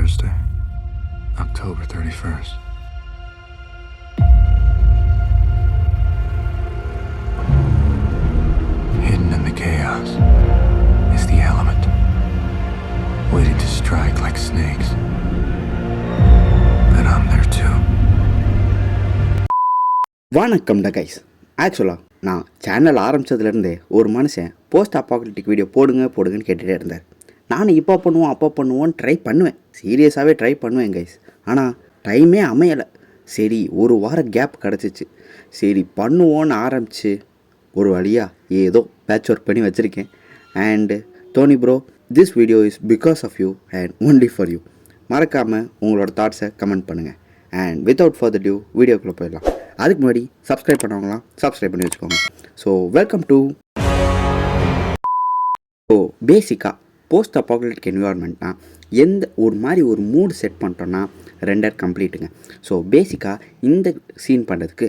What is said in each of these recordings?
Thursday, October 31st. Hidden in the chaos is the element, waiting to strike like snakes. But I'm there too. வணக்கம்டா guys. ஆக்சுவலாக நான் channel ஆரம்பித்ததுலேருந்தே ஒரு மனுஷன் post அப்பாக்லிப்டிக் video போடுங்கன்னு கேட்டுகிட்டே இருந்தார். நானும் இப்போ பண்ணுவோம் அப்போ பண்ணுவோன்னு ட்ரை பண்ணுவேன், சீரியஸாகவே ட்ரை பண்ணுவேன் கைஸ். ஆனால் டைமே அமையலை. சரி, ஒரு வாரம் கேப் கிடச்சிச்சு. சரி பண்ணுவோன்னு ஆரம்பித்து ஒரு வழியாக ஏதோ பேட்ச் ஒர்க் பண்ணி வச்சுருக்கேன். And Tony bro, this video is because of you and only for you. மறக்காமல் உங்களோட தாட்ஸை கமெண்ட் பண்ணுங்கள். அண்ட் வித்தவுட் ஃபர்தர் டியூ வீடியோக்குள்ளே போயிடலாம். அதுக்கு முன்னாடி சப்ஸ்கிரைப் பண்ணவங்களாம் சப்ஸ்கிரைப் பண்ணி வச்சுக்கோங்க. So welcome to. ஸோ பேசிக்காக போஸ்ட் அப்பாக்லிப்டிக் என்விரான்மெண்ட்னா எந்த ஒரு மூடு செட் பண்ணிட்டோன்னா ரெண்டர் கம்ப்ளீட்டுங்க. ஸோ பேசிக்காக இந்த சீன் பண்ணுறதுக்கு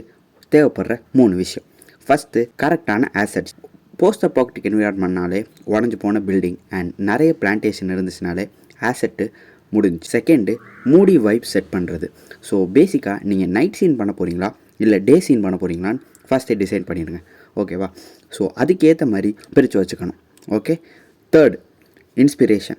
தேவைப்படுற 3 விஷயம். ஃபஸ்ட்டு, கரெக்டான ஆசெட்ஸ். போஸ்ட் அப்பாக்லிப்டிக் என்விரான்மெண்ட்னாலே உடஞ்சி போன பில்டிங் அண்ட் நிறைய பிளான்டேஷன் இருந்துச்சுனாலே ஆசெட்டு முடிஞ்சு. செகண்டு, மூடி வைப் செட் பண்ணுறது. ஸோ பேசிக்காக நீங்கள் நைட் சீன் பண்ண போகிறீங்களா இல்லை டே சீன் பண்ண போகிறீங்களான்னு ஃபஸ்ட்டே டிசைட் பண்ணிடுங்க, ஓகேவா? ஸோ அதுக்கேற்ற மாதிரி பிரித்து வச்சுக்கணும், ஓகே? Third, inspiration.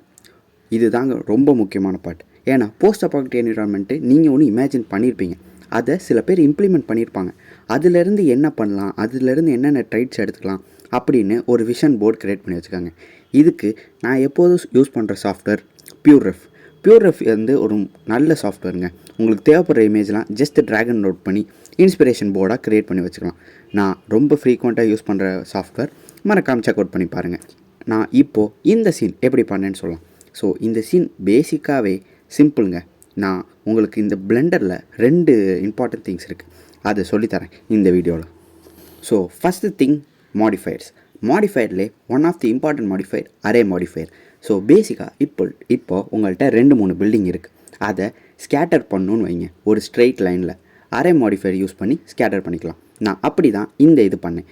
இது தாங்க ரொம்ப முக்கியமான பார்ட். ஏன்னா போஸ்ட் அப்பாக்லிப்டிக் என்விரான்மெண்ட்டு நீங்கள் ஒன்று இமேஜின் பண்ணியிருப்பீங்க, அதை சில பேர் இம்ப்ளிமெண்ட் பண்ணியிருப்பாங்க. அதுலேருந்து என்ன பண்ணலாம், அதுலேருந்து என்னென்ன ட்ரைட்ஸ் எடுத்துக்கலாம் அப்படின்னு ஒரு விஷன் போர்டு க்ரியேட் பண்ணி வச்சுக்காங்க. இதுக்கு நான் எப்போதும் யூஸ் பண்ணுற சாஃப்ட்வேர் பியூர்ரெஃப். பியூர்ரெஃப் வந்து ஒரு நல்ல சாஃப்ட்வேருங்க. உங்களுக்கு தேவைப்படுற இமேஜ்லாம் ஜஸ்ட் ட்ராக் அண்ட் ட்ராப் பண்ணி இன்ஸ்பிரேஷன் போர்டாக க்ரியேட் பண்ணி வச்சுக்கலாம். நான் ரொம்ப ஃப்ரீக்வெண்ட்டாக யூஸ் பண்ணுற சாஃப்ட்வேர், மறக்காம செக் அவுட் பண்ணி பாருங்கள். நான் இப்போது இந்த சீன் எப்படி பண்ணேன்னு சொல்லலாம். ஸோ இந்த சீன் பேசிக்காகவே சிம்பிளுங்க. நான் உங்களுக்கு இந்த பிளெண்டரில் 2 இம்பார்ட்டன்ட் திங்ஸ் இருக்குது, அதை சொல்லித்தரேன் இந்த வீடியோவில். So first thing, modifiers. மாடிஃபயர்லேயே one of the important modifier array modifier. So பேசிக்காக இப்போ உங்கள்கிட்ட 2-3 பில்டிங் இருக்குது, அதை ஸ்கேட்டர் பண்ணணுன்னு வைங்க. ஒரு ஸ்ட்ரெயிட் லைனில் அரே மாடிஃபயர் யூஸ் பண்ணி ஸ்கேட்டர் பண்ணிக்கலாம். நான் அப்படி தான் இந்த இது பண்ணேன்.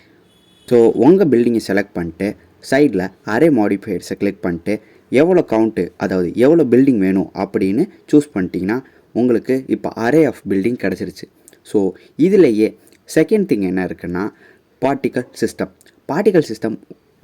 ஸோ உங்கள் பில்டிங்கை செலக்ட் பண்ணிட்டு சைடில் அரே மாடிஃபயர்ஸை கிளிக் பண்ணிட்டு எவ்வளோ கவுண்ட்டு, அதாவது எவ்வளோ பில்டிங் வேணும் அப்படின்னு சூஸ் பண்ணிட்டீங்கன்னா உங்களுக்கு இப்போ அரே ஆஃப் பில்டிங் கிடச்சிருச்சு. ஸோ இதிலேயே செகண்ட் திங் என்ன இருக்குன்னா particle system. Particle system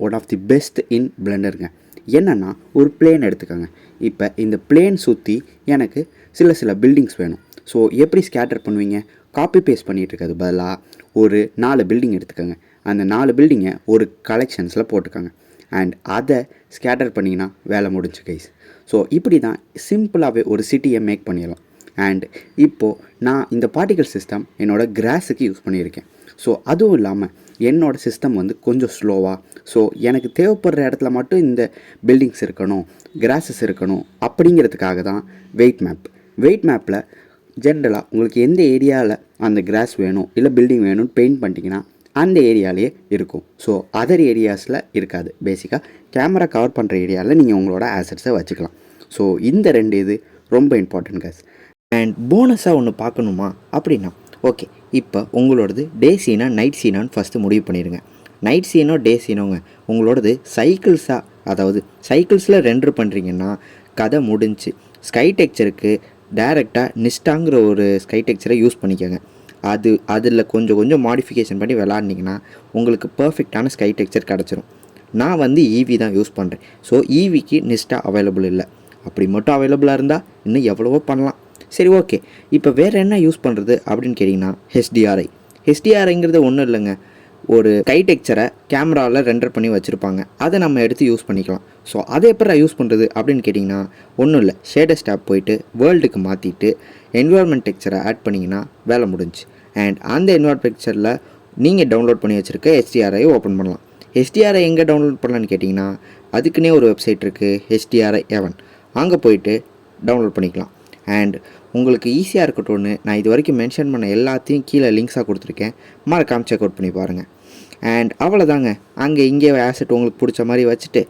one of the best in பிளெண்டருங்க. என்னென்னா, ஒரு பிளேன் எடுத்துக்கோங்க. இப்போ இந்த பிளேன் சுற்றி எனக்கு சில பில்டிங்ஸ் வேணும். ஸோ எப்படி ஸ்கேட்டர் பண்ணுவீங்க? காப்பி பேஸ்ட் பண்ணிகிட்டு இருக்கிறது பதிலாக ஒரு 4 பில்டிங் எடுத்துக்கோங்க. அந்த 4 பில்டிங்கை ஒரு கலெக்ஷன்ஸில் போட்டுக்கோங்க. அண்ட் அதை ஸ்கேட்டர் பண்ணிங்கன்னா வேலை முடிஞ்சு கைஸ். ஸோ இப்படி தான் சிம்பிளாகவே ஒரு சிட்டியை மேக் பண்ணிடலாம். அண்ட் இப்போது நான் இந்த பார்ட்டிக்கல் சிஸ்டம் என்னோடய கிராஸுக்கு யூஸ் பண்ணியிருக்கேன். ஸோ அதுவும் இல்லாமல் என்னோடய சிஸ்டம் வந்து கொஞ்சம் ஸ்லோவாக, ஸோ எனக்கு தேவைப்படுற இடத்துல மட்டும் இந்த பில்டிங்ஸ் இருக்கணும், கிராஸஸ் இருக்கணும் அப்படிங்கிறதுக்காக தான் வெயிட் மேப். வெயிட் மேப்பில் ஜென்ரலாக உங்களுக்கு எந்த ஏரியாவில் அந்த கிராஸ் வேணும் இல்லை பில்டிங் வேணும்னு பெயிண்ட் பண்ணிட்டீங்கன்னா அந்த ஏரியாலேயே இருக்கும். ஸோ அதர் ஏரியாஸில் இருக்காது. பேசிக்காக கேமரா கவர் பண்ணுற ஏரியாவில் நீங்கள் உங்களோட ஆசட்ஸை வச்சுக்கலாம். ஸோ இந்த 2 இது ரொம்ப இம்பார்ட்டன்ட் கைஸ். அண்ட் போனஸாக ஒன்று பார்க்கணுமா அப்படின்னா, ஓகே, இப்போ உங்களோடது டே சீனா நைட் சீனான்னு ஃபஸ்ட்டு முடிவு பண்ணிடுங்க. நைட் சீனோ டே சீனோங்க உங்களோடது சைக்கிள்ஸாக, அதாவது சைக்கிள்ஸில் ரெண்டர் பண்ணுறீங்கன்னா கதை முடிஞ்சு. ஸ்கை டெக்சருக்கு டைரெக்டாக நிஸ்டாங்கிற ஒரு ஸ்கை டெக்சரை யூஸ் பண்ணிக்கோங்க. அதில் கொஞ்சம் மாடிஃபிகேஷன் பண்ணி விளாட்னிங்கன்னா உங்களுக்கு பர்ஃபெக்டான ஸ்கை டெக்சர் கிடச்சிரும். நான் வந்து ஈவி தான் யூஸ் பண்ணுறேன். ஸோ ஈவிக்கு நிஸ்டா அவைலபிள் இல்லை. அப்படி மட்டும் அவைலபிளாக இருந்தால் இன்னும் எவ்வளவோ பண்ணலாம். சரி, ஓகே, இப்போ வேறு என்ன யூஸ் பண்ணுறது அப்படின்னு கேட்டிங்கன்னா HDRI. HDRIங்கிறது ஒன்றும் இல்லைங்க, ஒரு ஸ்கை டெக்சரை கேமராவில் ரெண்டர் பண்ணி வச்சுருப்பாங்க, அதை நம்ம எடுத்து யூஸ் பண்ணிக்கலாம். ஸோ அதை எப்படி யூஸ் பண்ணுறது அப்படின்னு கேட்டிங்கன்னா ஒன்றும் இல்லை, ஷேடர் ஸ்டாப் போயிட்டு வேர்ல்டுக்கு மாற்றிட்டு என்விரான்மெண்ட் டெக்சரை ஆட் பண்ணிங்கன்னா வேலை முடிஞ்சு. அண்ட் அந்த என்விரான்மெண்ட் டெக்சரில் நீங்கள் டவுன்லோட் பண்ணி வச்சுருக்க HDRI ஓப்பன் பண்ணலாம். HDRI எங்கே டவுன்லோட் பண்ணலான்னு கேட்டிங்கன்னா அதுக்குன்னே ஒரு வெப்சைட் இருக்குது, HDRI Heaven. அங்கே போயிட்டு டவுன்லோட் பண்ணிக்கலாம். அண்ட் உங்களுக்கு ஈஸியாக இருக்கட்டும்னு நான் இது வரைக்கும் மென்ஷன் பண்ண எல்லாத்தையும் கீழே லிங்க்ஸாக கொடுத்துருக்கேன், மறக்காம செக் அவுட் பண்ணி பாருங்கள். அண்ட் அவ்வளோதாங்க, அங்கே இங்கே ஆசெட் உங்களுக்கு பிடிச்ச மாதிரி வச்சுட்டு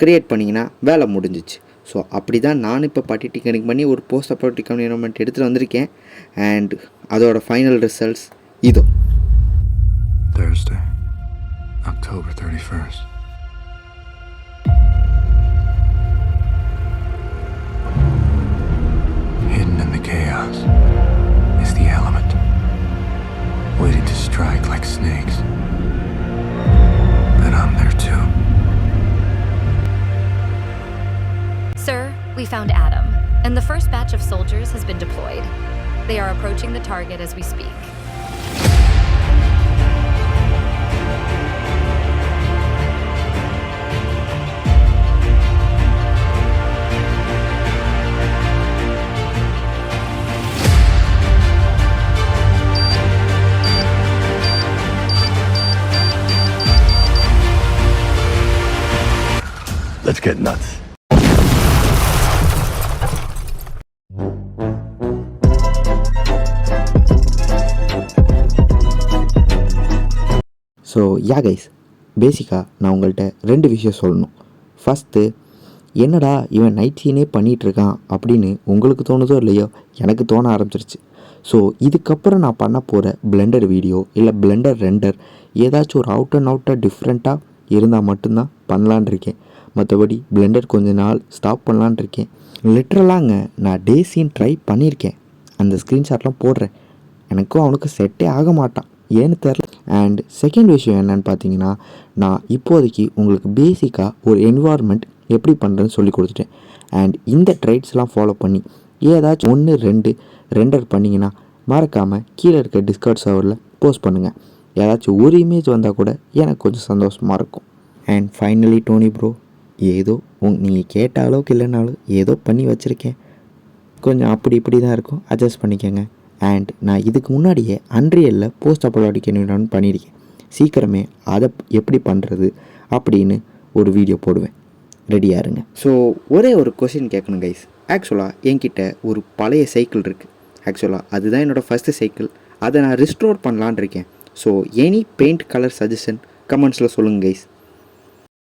க்ரியேட் பண்ணிங்கன்னா வேலை முடிஞ்சிச்சு. ஸோ அப்படி தான் நான் இப்போ பட்டிட்டிக்கனிங் பண்ணி ஒரு போஸ்ட் அப்பாக்லிப்டிக் என்விரான்மெண்ட் எடுத்துகிட்டு வந்திருக்கேன். அண்ட் அதோட ஃபைனல் ரிசல்ட்ஸ் இதோ. Thursday, October 31st. We found Adam, and the first batch of soldiers has been deployed. They are approaching the target as we speak. Let's get nuts. So yeah guys, பேசிக்காக நான் உங்கள்கிட்ட 2 விஷயம் சொல்லணும். First, என்னடா இவன் night சீனே பண்ணிகிட்ருக்கான் அப்படின்னு உங்களுக்கு தோணுதோ இல்லையோ, எனக்கு தோண ஆரம்பிச்சிருச்சு. ஸோ இதுக்கப்புறம் நான் பண்ண போகிற பிளெண்டர் வீடியோ இல்லை பிளெண்டர் ரெண்டர் ஏதாச்சும் ஒரு அவுட்டாக டிஃப்ரெண்ட்டாக இருந்தால் மட்டும்தான் பண்ணலான் இருக்கேன். மற்றபடி பிளெண்டர் கொஞ்ச நாள் ஸ்டாப் பண்ணலான் இருக்கேன். லிட்ரலாங்க நான் டே சீன் ட்ரை பண்ணியிருக்கேன். அந்த ஸ்க்ரீன்ஷாட்லாம் போடுறேன். எனக்கும் அவனுக்கு செட்டே ஆக மாட்டான், ஏன்னு தெரில. அண்ட் செகண்ட் விஷயம் என்னென்னு பார்த்தீங்கன்னா, நான் இப்போதைக்கு உங்களுக்கு பேசிக்காக ஒரு என்வாயர்மெண்ட் எப்படி பண்ணுறேன்னு சொல்லி கொடுத்துட்டேன். அண்ட் இந்த ட்ரைட்ஸ்லாம் ஃபாலோ பண்ணி ஏதாச்சும் 1-2 ரெண்டர் பண்ணிங்கன்னா மறக்காமல் கீழே இருக்க டிஸ்கார்ட் சர்வரில் போஸ்ட் பண்ணுங்கள். ஏதாச்சும் ஒரு இமேஜ் வந்தால் கூட எனக்கு கொஞ்சம் சந்தோஷமாக இருக்கும். அண்ட் ஃபைனலி டோனி ப்ரோ, ஏதோ நீங்கள் கேட்ட அளவுக்கு இல்லைனாலும் ஏதோ பண்ணி வச்சுருக்கேன். கொஞ்சம் அப்படி இப்படி தான் இருக்கும், அட்ஜஸ்ட் பண்ணிக்கோங்க. அண்ட் நான் இதுக்கு முன்னாடியே அன்ரியலில் போஸ்ட் அப்பாலஜிக் என்விரான்மென்ட் பண்ணியிருக்கேன். சீக்கிரமே அதை எப்படி பண்ணுறது அப்படின்னு ஒரு வீடியோ போடுவேன், ரெடியாக இருங்க. ஸோ ஒரே ஒரு கொஷின் கேட்கணும் கைஸ். ஆக்சுவலாக என்கிட்ட ஒரு பழைய சைக்கிள் இருக்குது. ஆக்சுவலாக அதுதான் என்னோடய ஃபஸ்ட்டு சைக்கிள். அதை நான் ரிஸ்டோர் பண்ணலான் இருக்கேன். So any paint colour suggestion கமெண்ட்ஸில் சொல்லுங்கள் கைஸ்.